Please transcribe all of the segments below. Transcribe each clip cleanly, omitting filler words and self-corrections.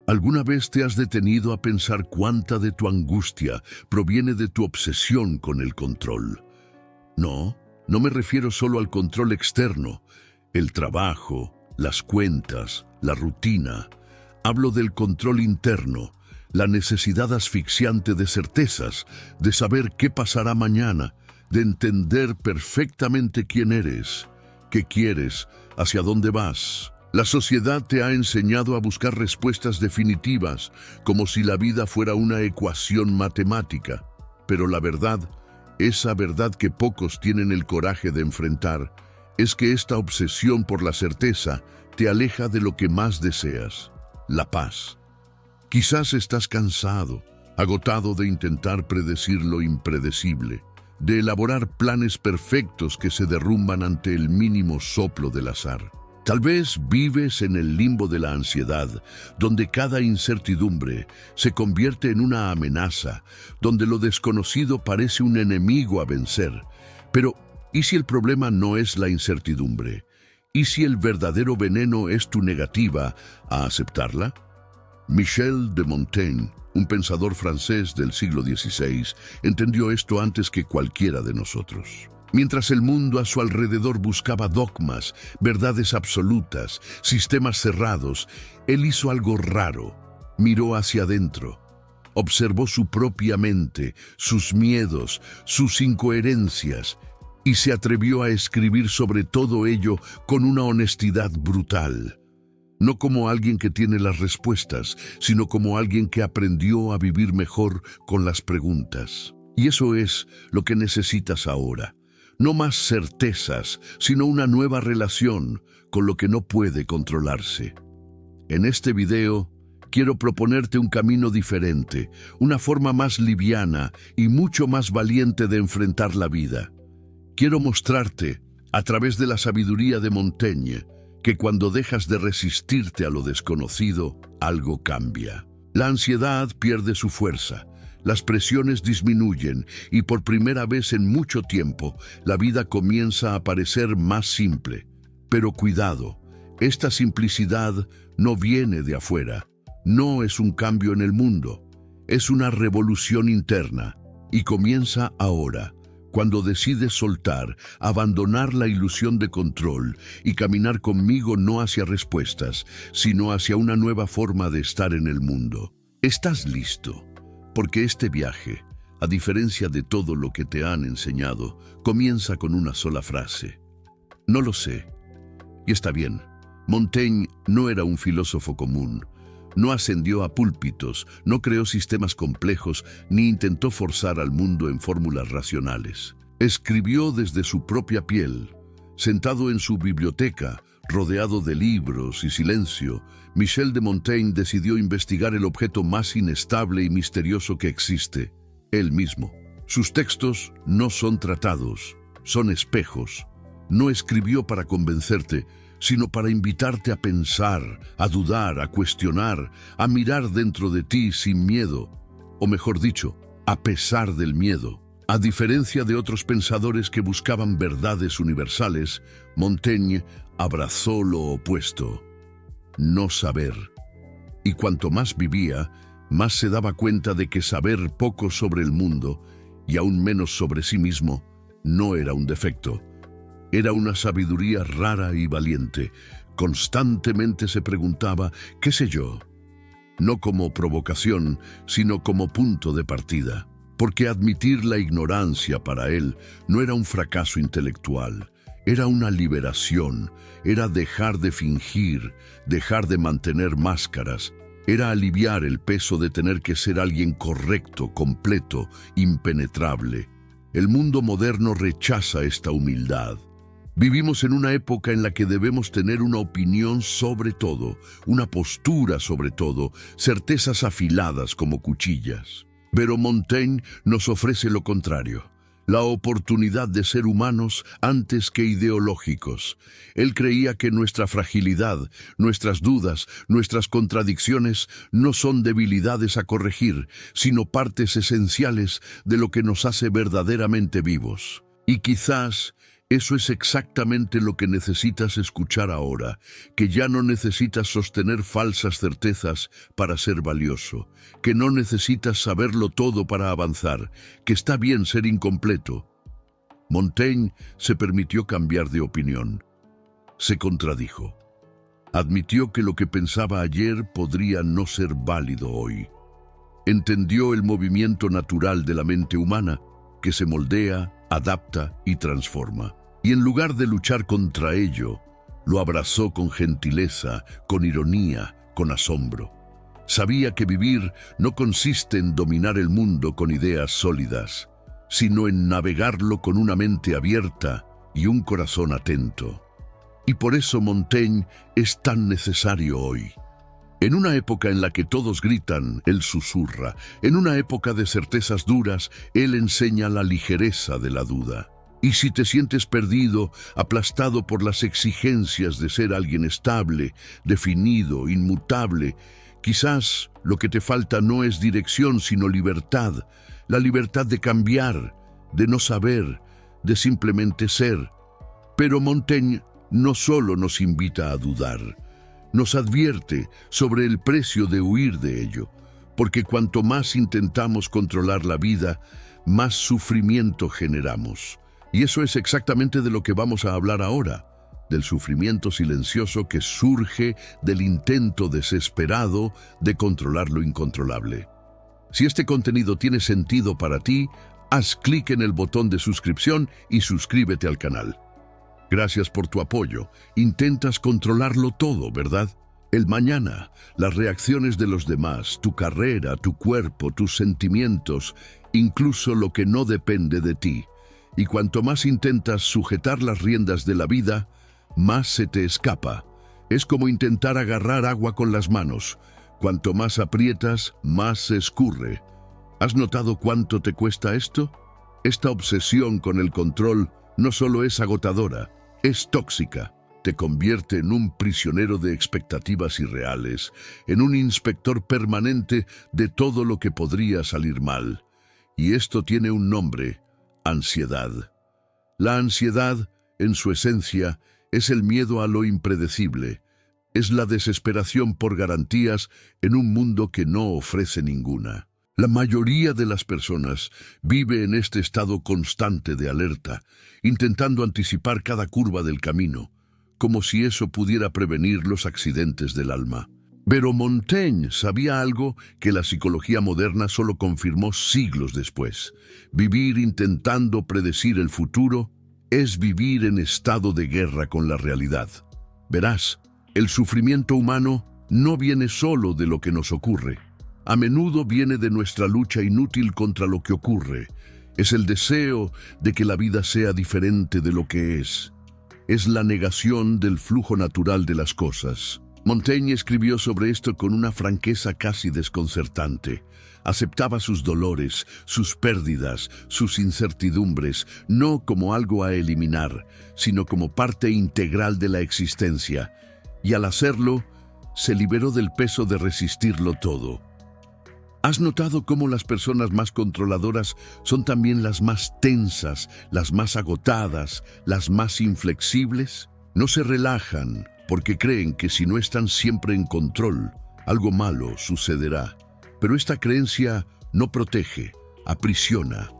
¿Alguna vez te has detenido a pensar cuánta de tu angustia proviene de tu obsesión con el control? No, no me refiero solo al control externo, el trabajo, las cuentas, la rutina. Hablo del control interno, la necesidad asfixiante de certezas, de saber qué pasará mañana, de entender perfectamente quién eres, qué quieres, hacia dónde vas. La sociedad te ha enseñado a buscar respuestas definitivas, como si la vida fuera una ecuación matemática. Pero la verdad, esa verdad que pocos tienen el coraje de enfrentar, es que esta obsesión por la certeza te aleja de lo que más deseas, la paz. Quizás estás cansado, agotado de intentar predecir lo impredecible, de elaborar planes perfectos que se derrumban ante el mínimo soplo del azar. Tal vez vives en el limbo de la ansiedad, donde cada incertidumbre se convierte en una amenaza, donde lo desconocido parece un enemigo a vencer. Pero, ¿y si el problema no es la incertidumbre? ¿Y si el verdadero veneno es tu negativa a aceptarla? Michel de Montaigne, un pensador francés del siglo XVI, entendió esto antes que cualquiera de nosotros. Mientras el mundo a su alrededor buscaba dogmas, verdades absolutas, sistemas cerrados, él hizo algo raro. Miró hacia adentro. Observó su propia mente, sus miedos, sus incoherencias, y se atrevió a escribir sobre todo ello con una honestidad brutal. No como alguien que tiene las respuestas, sino como alguien que aprendió a vivir mejor con las preguntas. Y eso es lo que necesitas ahora. No más certezas, sino una nueva relación con lo que no puede controlarse. En este video, quiero proponerte un camino diferente, una forma más liviana y mucho más valiente de enfrentar la vida. Quiero mostrarte, a través de la sabiduría de Montaigne, que cuando dejas de resistirte a lo desconocido, algo cambia. La ansiedad pierde su fuerza. Las presiones disminuyen y por primera vez en mucho tiempo la vida comienza a parecer más simple. Pero cuidado, esta simplicidad no viene de afuera, no es un cambio en el mundo, es una revolución interna y comienza ahora, cuando decides soltar, abandonar la ilusión de control y caminar conmigo no hacia respuestas, sino hacia una nueva forma de estar en el mundo. ¿Estás listo? Porque este viaje, a diferencia de todo lo que te han enseñado, comienza con una sola frase. No lo sé. Y está bien. Montaigne no era un filósofo común. No ascendió a púlpitos, no creó sistemas complejos, ni intentó forzar al mundo en fórmulas racionales. Escribió desde su propia piel. Sentado en su biblioteca, rodeado de libros y silencio, Michel de Montaigne decidió investigar el objeto más inestable y misterioso que existe, él mismo. Sus textos no son tratados, son espejos. No escribió para convencerte, sino para invitarte a pensar, a dudar, a cuestionar, a mirar dentro de ti sin miedo, o mejor dicho, a pesar del miedo. A diferencia de otros pensadores que buscaban verdades universales, Montaigne abrazó lo opuesto, no saber. Y cuanto más vivía, más se daba cuenta de que saber poco sobre el mundo, y aún menos sobre sí mismo, no era un defecto. Era una sabiduría rara y valiente. Constantemente se preguntaba, ¿qué sé yo? No como provocación, sino como punto de partida. Porque admitir la ignorancia para él no era un fracaso intelectual, era una liberación, era dejar de fingir, dejar de mantener máscaras, era aliviar el peso de tener que ser alguien correcto, completo, impenetrable. El mundo moderno rechaza esta humildad. Vivimos en una época en la que debemos tener una opinión sobre todo, una postura sobre todo, certezas afiladas como cuchillas. Pero Montaigne nos ofrece lo contrario, la oportunidad de ser humanos antes que ideológicos. Él creía que nuestra fragilidad, nuestras dudas, nuestras contradicciones no son debilidades a corregir, sino partes esenciales de lo que nos hace verdaderamente vivos. Y quizás Eso es exactamente lo que necesitas escuchar ahora, que ya no necesitas sostener falsas certezas para ser valioso, que no necesitas saberlo todo para avanzar, que está bien ser incompleto. Montaigne se permitió cambiar de opinión. Se contradijo. Admitió que lo que pensaba ayer podría no ser válido hoy. Entendió el movimiento natural de la mente humana, que se moldea, adapta y transforma. Y en lugar de luchar contra ello, lo abrazó con gentileza, con ironía, con asombro. Sabía que vivir no consiste en dominar el mundo con ideas sólidas, sino en navegarlo con una mente abierta y un corazón atento. Y por eso Montaigne es tan necesario hoy. En una época en la que todos gritan, él susurra. En una época de certezas duras, él enseña la ligereza de la duda. Y si te sientes perdido, aplastado por las exigencias de ser alguien estable, definido, inmutable, quizás lo que te falta no es dirección, sino libertad. La libertad de cambiar, de no saber, de simplemente ser. Pero Montaigne no solo nos invita a dudar, nos advierte sobre el precio de huir de ello, porque cuanto más intentamos controlar la vida, más sufrimiento generamos. Y eso es exactamente de lo que vamos a hablar ahora, del sufrimiento silencioso que surge del intento desesperado de controlar lo incontrolable. Si este contenido tiene sentido para ti, haz clic en el botón de suscripción y suscríbete al canal. Gracias por tu apoyo. Intentas controlarlo todo, ¿verdad? El mañana, las reacciones de los demás, tu carrera, tu cuerpo, tus sentimientos, incluso lo que no depende de ti. Y cuanto más intentas sujetar las riendas de la vida, más se te escapa. Es como intentar agarrar agua con las manos. Cuanto más aprietas, más se escurre. ¿Has notado cuánto te cuesta esto? Esta obsesión con el control no solo es agotadora, es tóxica. Te convierte en un prisionero de expectativas irreales, en un inspector permanente de todo lo que podría salir mal. Y esto tiene un nombre: ansiedad. La ansiedad, en su esencia, es el miedo a lo impredecible. Es la desesperación por garantías en un mundo que no ofrece ninguna. La mayoría de las personas vive en este estado constante de alerta, intentando anticipar cada curva del camino, como si eso pudiera prevenir los accidentes del alma. Pero Montaigne sabía algo que la psicología moderna solo confirmó siglos después. Vivir intentando predecir el futuro es vivir en estado de guerra con la realidad. Verás, el sufrimiento humano no viene solo de lo que nos ocurre. A menudo viene de nuestra lucha inútil contra lo que ocurre. Es el deseo de que la vida sea diferente de lo que es. Es la negación del flujo natural de las cosas. Montaigne escribió sobre esto con una franqueza casi desconcertante. Aceptaba sus dolores, sus pérdidas, sus incertidumbres, no como algo a eliminar, sino como parte integral de la existencia. Y al hacerlo, se liberó del peso de resistirlo todo. ¿Has notado cómo las personas más controladoras son también las más tensas, las más agotadas, las más inflexibles? No se relajan porque creen que si no están siempre en control, algo malo sucederá. Pero esta creencia no protege, aprisiona.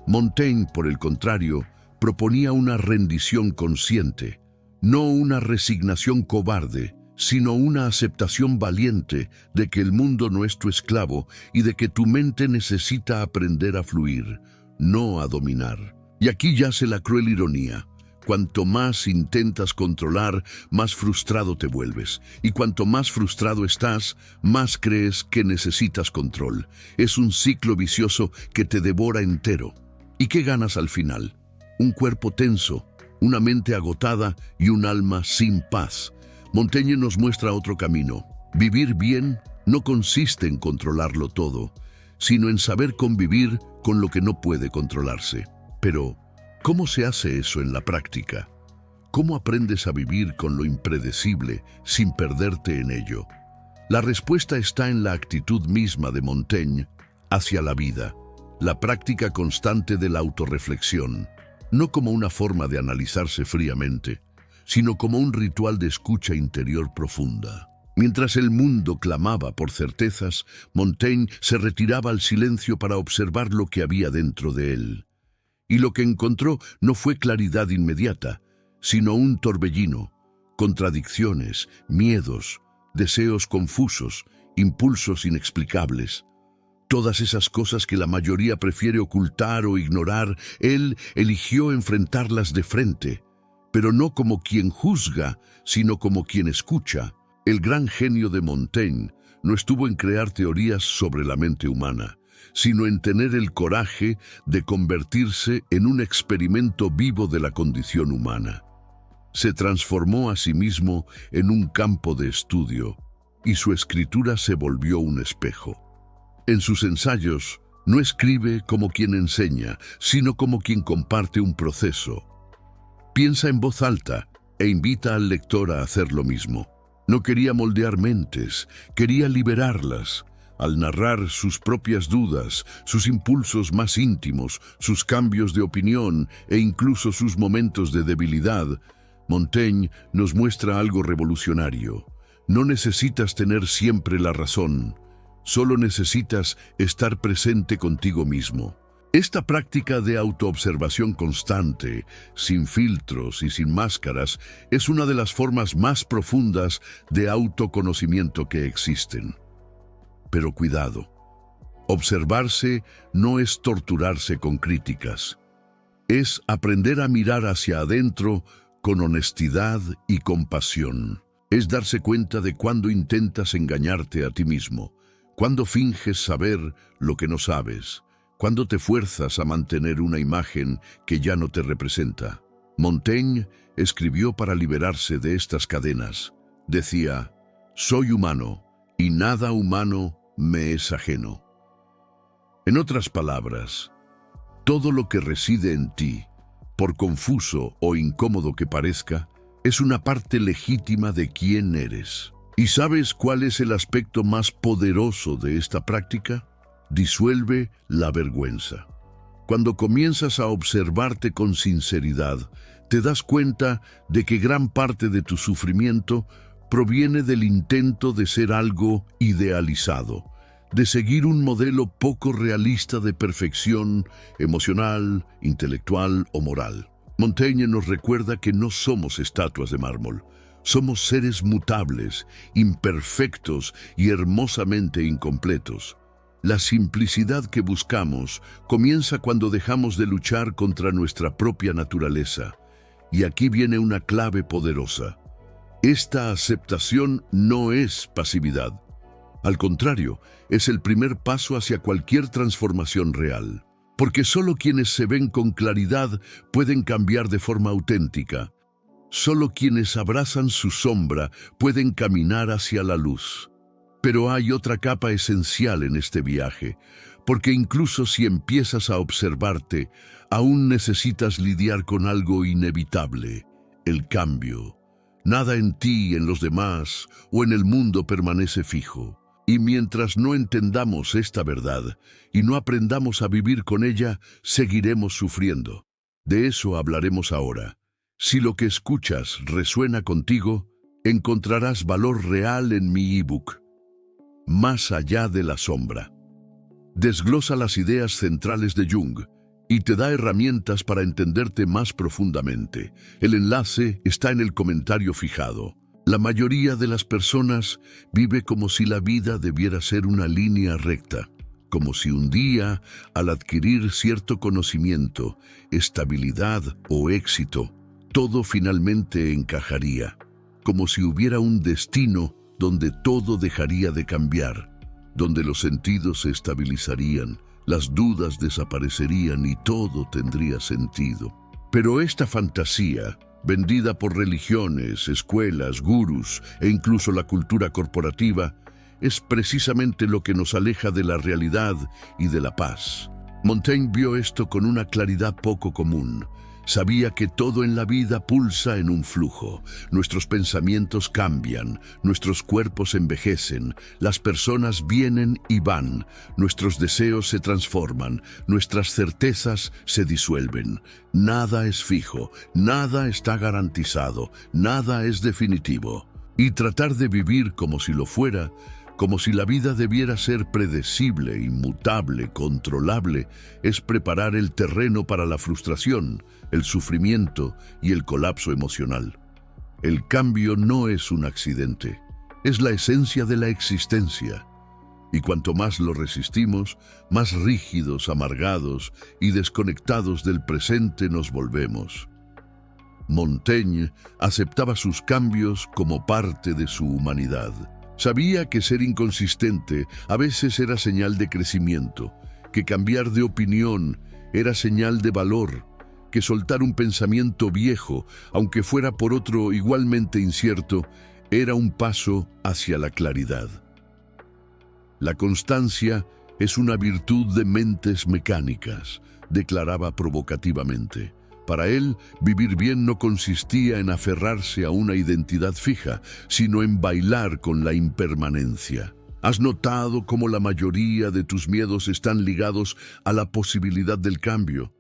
Montaigne, por el contrario, proponía una rendición consciente, no una resignación cobarde, sino una aceptación valiente de que el mundo no es tu esclavo y de que tu mente necesita aprender a fluir, no a dominar. Y aquí yace la cruel ironía. Cuanto más intentas controlar, más frustrado te vuelves. Y cuanto más frustrado estás, más crees que necesitas control. Es un ciclo vicioso que te devora entero. ¿Y qué ganas al final? Un cuerpo tenso, una mente agotada y un alma sin paz. Montaigne nos muestra otro camino. Vivir bien no consiste en controlarlo todo, sino en saber convivir con lo que no puede controlarse. Pero, ¿cómo se hace eso en la práctica? ¿Cómo aprendes a vivir con lo impredecible sin perderte en ello? La respuesta está en la actitud misma de Montaigne hacia la vida, la práctica constante de la autorreflexión. no como una forma de analizarse fríamente, sino como un ritual de escucha interior profunda. Mientras el mundo clamaba por certezas, Montaigne se retiraba al silencio para observar lo que había dentro de él. Y lo que encontró no fue claridad inmediata, sino un torbellino, contradicciones, miedos, deseos confusos, impulsos inexplicables. Todas esas cosas que la mayoría prefiere ocultar o ignorar, él eligió enfrentarlas de frente, pero no como quien juzga, sino como quien escucha. El gran genio de Montaigne no estuvo en crear teorías sobre la mente humana, sino en tener el coraje de convertirse en un experimento vivo de la condición humana. Se transformó a sí mismo en un campo de estudio, y su escritura se volvió un espejo. En sus ensayos, no escribe como quien enseña, sino como quien comparte un proceso. Piensa en voz alta e invita al lector a hacer lo mismo. No quería moldear mentes, quería liberarlas. Al narrar sus propias dudas, sus impulsos más íntimos, sus cambios de opinión e incluso sus momentos de debilidad, Montaigne nos muestra algo revolucionario. No necesitas tener siempre la razón, solo necesitas estar presente contigo mismo. Esta práctica de autoobservación constante, sin filtros y sin máscaras, es una de las formas más profundas de autoconocimiento que existen. Pero cuidado, observarse no es torturarse con críticas. Es aprender a mirar hacia adentro con honestidad y compasión. Es darse cuenta de cuando intentas engañarte a ti mismo, cuando finges saber lo que no sabes, cuando te fuerzas a mantener una imagen que ya no te representa. Montaigne escribió para liberarse de estas cadenas. Decía, «Soy humano, y nada humano me es ajeno». En otras palabras, todo lo que reside en ti, por confuso o incómodo que parezca, es una parte legítima de quién eres. ¿Y sabes cuál es el aspecto más poderoso de esta práctica? Disuelve la vergüenza. Cuando comienzas a observarte con sinceridad, te das cuenta de que gran parte de tu sufrimiento proviene del intento de ser algo idealizado, de seguir un modelo poco realista de perfección emocional, intelectual o moral. Montaigne nos recuerda que no somos estatuas de mármol. Somos seres mutables, imperfectos y hermosamente incompletos. La simplicidad que buscamos comienza cuando dejamos de luchar contra nuestra propia naturaleza. Y aquí viene una clave poderosa. Esta aceptación no es pasividad. Al contrario, es el primer paso hacia cualquier transformación real. Porque solo quienes se ven con claridad pueden cambiar de forma auténtica. Solo quienes abrazan su sombra pueden caminar hacia la luz. Pero hay otra capa esencial en este viaje, porque incluso si empiezas a observarte, aún necesitas lidiar con algo inevitable, el cambio. Nada en ti, en los demás o en el mundo permanece fijo. Y mientras no entendamos esta verdad y no aprendamos a vivir con ella, seguiremos sufriendo. De eso hablaremos ahora. Si lo que escuchas resuena contigo, encontrarás valor real en mi ebook. Más allá de la sombra. Desglosa las ideas centrales de Jung y te da herramientas para entenderte más profundamente. El enlace está en el comentario fijado. La mayoría de las personas vive como si la vida debiera ser una línea recta, como si un día, al adquirir cierto conocimiento, estabilidad o éxito, todo finalmente encajaría, como si hubiera un destino donde todo dejaría de cambiar, donde los sentidos se estabilizarían, las dudas desaparecerían y todo tendría sentido. Pero esta fantasía, vendida por religiones, escuelas, gurús e incluso la cultura corporativa, es precisamente lo que nos aleja de la realidad y de la paz. Montaigne vio esto con una claridad poco común. Sabía que todo en la vida pulsa en un flujo. Nuestros pensamientos cambian, nuestros cuerpos envejecen, las personas vienen y van, nuestros deseos se transforman, nuestras certezas se disuelven. Nada es fijo, nada está garantizado, nada es definitivo. Y tratar de vivir como si lo fuera, como si la vida debiera ser predecible, inmutable, controlable, es preparar el terreno para la frustración, el sufrimiento y el colapso emocional. El cambio no es un accidente, es la esencia de la existencia. Y cuanto más lo resistimos, más rígidos, amargados y desconectados del presente nos volvemos. Montaigne aceptaba sus cambios como parte de su humanidad. Sabía que ser inconsistente a veces era señal de crecimiento, que cambiar de opinión era señal de valor, que soltar un pensamiento viejo, aunque fuera por otro igualmente incierto, era un paso hacia la claridad. La constancia es una virtud de mentes mecánicas, declaraba provocativamente. Para él, vivir bien no consistía en aferrarse a una identidad fija, sino en bailar con la impermanencia. ¿Has notado cómo la mayoría de tus miedos están ligados a la posibilidad del cambio?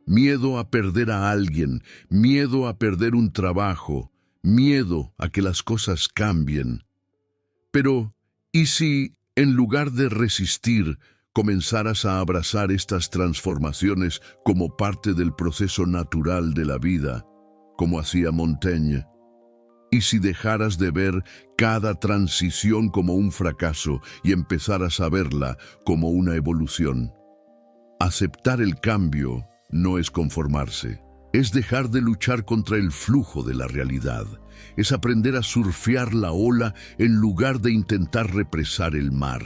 Miedo a perder a alguien, miedo a perder un trabajo, miedo a que las cosas cambien. Pero, ¿y si, en lugar de resistir, comenzaras a abrazar estas transformaciones como parte del proceso natural de la vida, como hacía Montaigne? ¿Y si dejaras de ver cada transición como un fracaso y empezaras a verla como una evolución? Aceptar el cambio no es conformarse, es dejar de luchar contra el flujo de la realidad, es aprender a surfear la ola en lugar de intentar represar el mar.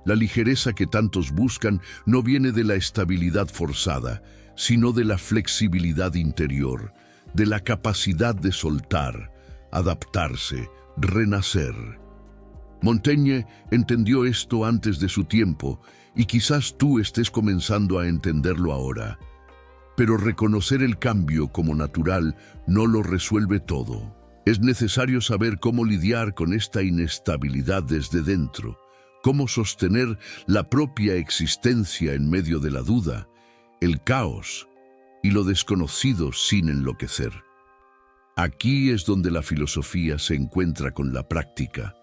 La ligereza que tantos buscan no viene de la estabilidad forzada, sino de la flexibilidad interior, de la capacidad de soltar, adaptarse, renacer. Montaigne entendió esto antes de su tiempo y quizás tú estés comenzando a entenderlo ahora. Pero reconocer el cambio como natural no lo resuelve todo. Es necesario saber cómo lidiar con esta inestabilidad desde dentro, cómo sostener la propia existencia en medio de la duda, el caos y lo desconocido sin enloquecer. Aquí es donde la filosofía se encuentra con la práctica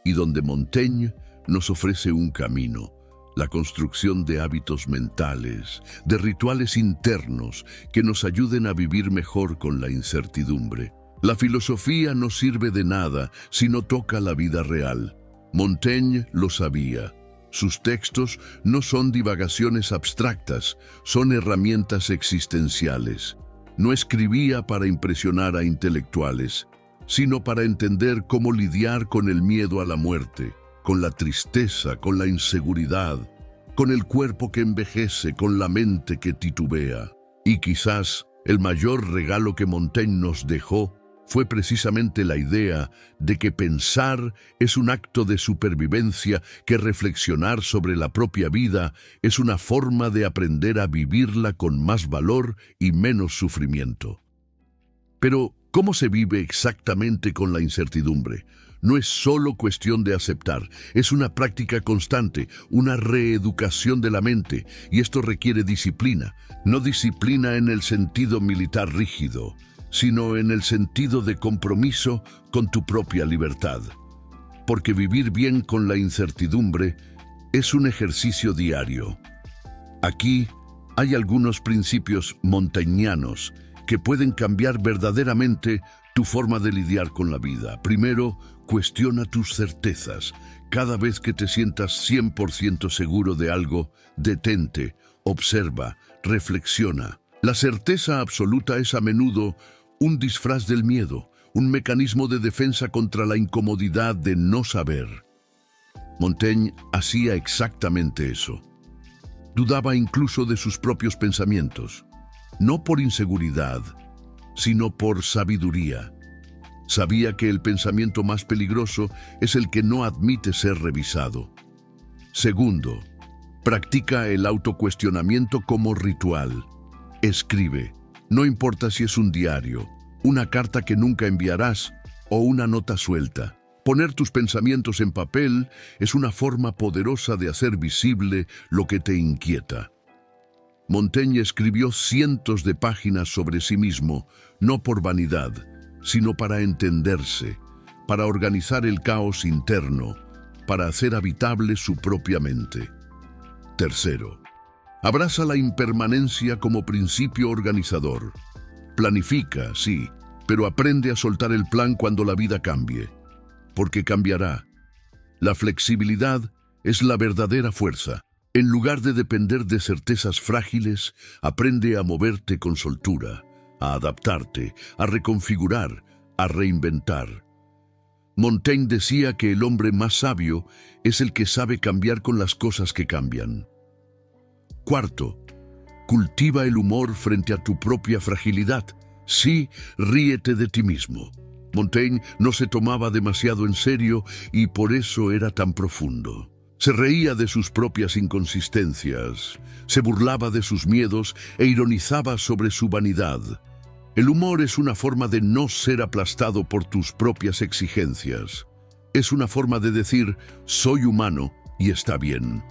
y donde Montaigne nos ofrece un camino, la construcción de hábitos mentales, de rituales internos que nos ayuden a vivir mejor con la incertidumbre. La filosofía no sirve de nada si no toca la vida real. Montaigne lo sabía. Sus textos no son divagaciones abstractas, son herramientas existenciales. No escribía para impresionar a intelectuales, sino para entender cómo lidiar con el miedo a la muerte, con la tristeza, con la inseguridad, con el cuerpo que envejece, con la mente que titubea. Y quizás el mayor regalo que Montaigne nos dejó fue precisamente la idea de que pensar es un acto de supervivencia, que reflexionar sobre la propia vida es una forma de aprender a vivirla con más valor y menos sufrimiento. Pero, ¿cómo se vive exactamente con la incertidumbre? No es solo cuestión de aceptar, es una práctica constante, una reeducación de la mente, y esto requiere disciplina, no disciplina en el sentido militar rígido, sino en el sentido de compromiso con tu propia libertad. Porque vivir bien con la incertidumbre es un ejercicio diario. Aquí hay algunos principios montañanos que pueden cambiar verdaderamente tu forma de lidiar con la vida. Primero, cuestiona tus certezas. Cada vez que te sientas 100% seguro de algo, detente, observa, reflexiona. La certeza absoluta es a menudo un disfraz del miedo, un mecanismo de defensa contra la incomodidad de no saber. Montaigne hacía exactamente eso. Dudaba incluso de sus propios pensamientos, no por inseguridad, sino por sabiduría. Sabía que el pensamiento más peligroso es el que no admite ser revisado. Segundo, practica el autocuestionamiento como ritual. Escribe. No importa si es un diario, una carta que nunca enviarás o una nota suelta. Poner tus pensamientos en papel es una forma poderosa de hacer visible lo que te inquieta. Montaigne escribió cientos de páginas sobre sí mismo, no por vanidad, sino para entenderse, para organizar el caos interno, para hacer habitable su propia mente. Tercero, abraza la impermanencia como principio organizador. Planifica, sí, pero aprende a soltar el plan cuando la vida cambie, porque cambiará. La flexibilidad es la verdadera fuerza. En lugar de depender de certezas frágiles, aprende a moverte con soltura, a adaptarte, a reconfigurar, a reinventar. Montaigne decía que el hombre más sabio es el que sabe cambiar con las cosas que cambian. Cuarto, cultiva el humor frente a tu propia fragilidad. Sí, ríete de ti mismo. Montaigne no se tomaba demasiado en serio y por eso era tan profundo. Se reía de sus propias inconsistencias, se burlaba de sus miedos e ironizaba sobre su vanidad. El humor es una forma de no ser aplastado por tus propias exigencias. Es una forma de decir, soy humano y está bien.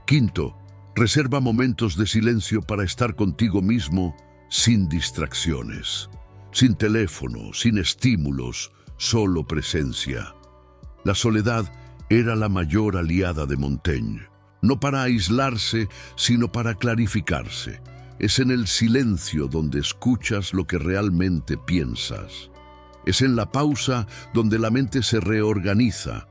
Quinto, reserva momentos de silencio para estar contigo mismo sin distracciones. Sin teléfono, sin estímulos, solo presencia. La soledad era la mayor aliada de Montaigne, no para aislarse, sino para clarificarse. Es en el silencio donde escuchas lo que realmente piensas. Es en la pausa donde la mente se reorganiza.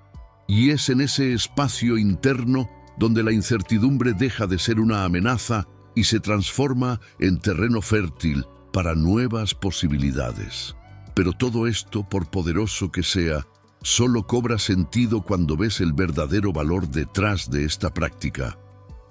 Y es en ese espacio interno donde la incertidumbre deja de ser una amenaza y se transforma en terreno fértil para nuevas posibilidades. Pero todo esto, por poderoso que sea, solo cobra sentido cuando ves el verdadero valor detrás de esta práctica: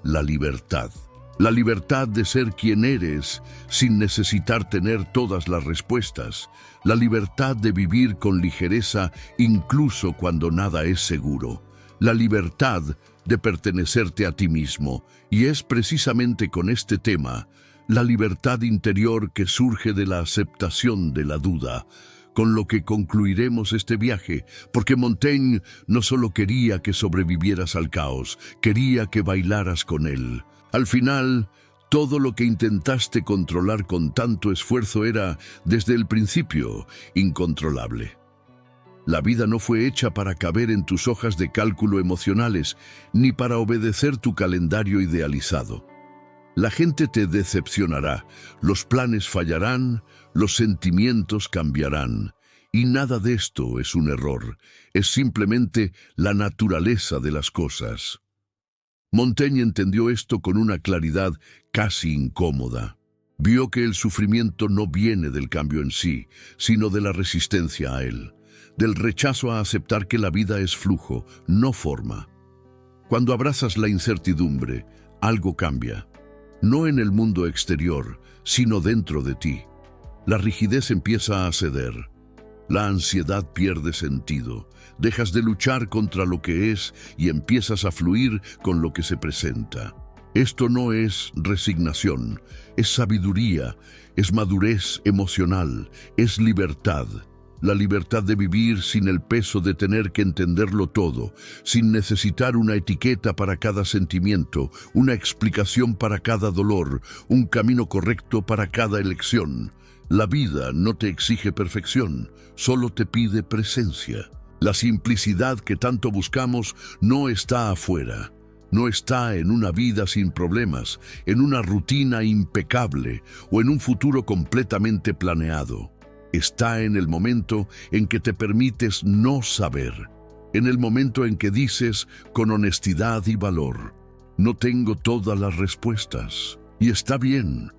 la libertad. La libertad de ser quien eres sin necesitar tener todas las respuestas. La libertad de vivir con ligereza incluso cuando nada es seguro. La libertad de pertenecerte a ti mismo. Y es precisamente con este tema, la libertad interior que surge de la aceptación de la duda, con lo que concluiremos este viaje, porque Montaigne no solo quería que sobrevivieras al caos, quería que bailaras con él. Al final, todo lo que intentaste controlar con tanto esfuerzo era, desde el principio, incontrolable. La vida no fue hecha para caber en tus hojas de cálculo emocionales, ni para obedecer tu calendario idealizado. La gente te decepcionará, los planes fallarán, los sentimientos cambiarán. Y nada de esto es un error, es simplemente la naturaleza de las cosas. Montaigne entendió esto con una claridad casi incómoda. Vio que el sufrimiento no viene del cambio en sí, sino de la resistencia a él, del rechazo a aceptar que la vida es flujo, no forma. Cuando abrazas la incertidumbre, algo cambia. No en el mundo exterior, sino dentro de ti. La rigidez empieza a ceder. La ansiedad pierde sentido. Dejas de luchar contra lo que es y empiezas a fluir con lo que se presenta. Esto no es resignación, es sabiduría, es madurez emocional, es libertad. La libertad de vivir sin el peso de tener que entenderlo todo, sin necesitar una etiqueta para cada sentimiento, una explicación para cada dolor, un camino correcto para cada elección. La vida no te exige perfección, solo te pide presencia. La simplicidad que tanto buscamos no está afuera, no está en una vida sin problemas, en una rutina impecable o en un futuro completamente planeado. Está en el momento en que te permites no saber, en el momento en que dices con honestidad y valor, no tengo todas las respuestas. Y está bien,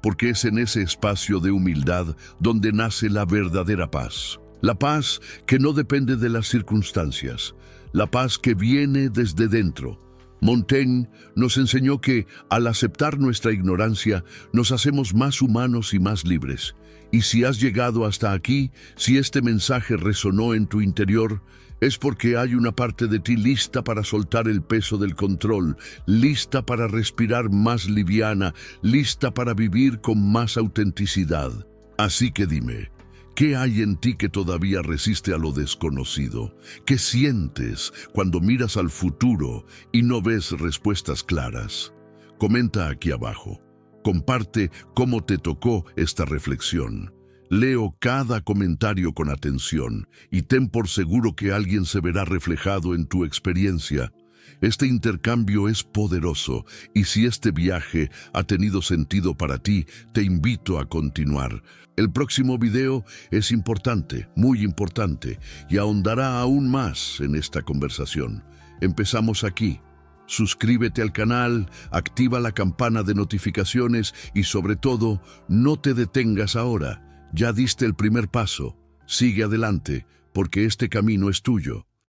porque es en ese espacio de humildad donde nace la verdadera paz. La paz que no depende de las circunstancias, la paz que viene desde dentro. Montaigne nos enseñó que, al aceptar nuestra ignorancia, nos hacemos más humanos y más libres. Y si has llegado hasta aquí, si este mensaje resonó en tu interior, es porque hay una parte de ti lista para soltar el peso del control, lista para respirar más liviana, lista para vivir con más autenticidad. Así que dime, ¿qué hay en ti que todavía resiste a lo desconocido? ¿Qué sientes cuando miras al futuro y no ves respuestas claras? Comenta aquí abajo. Comparte cómo te tocó esta reflexión. Leo cada comentario con atención y ten por seguro que alguien se verá reflejado en tu experiencia. Este intercambio es poderoso y si este viaje ha tenido sentido para ti, te invito a continuar. El próximo video es importante, muy importante, y ahondará aún más en esta conversación. Empezamos aquí. Suscríbete al canal, activa la campana de notificaciones y sobre todo, no te detengas ahora. Ya diste el primer paso. Sigue adelante, porque este camino es tuyo.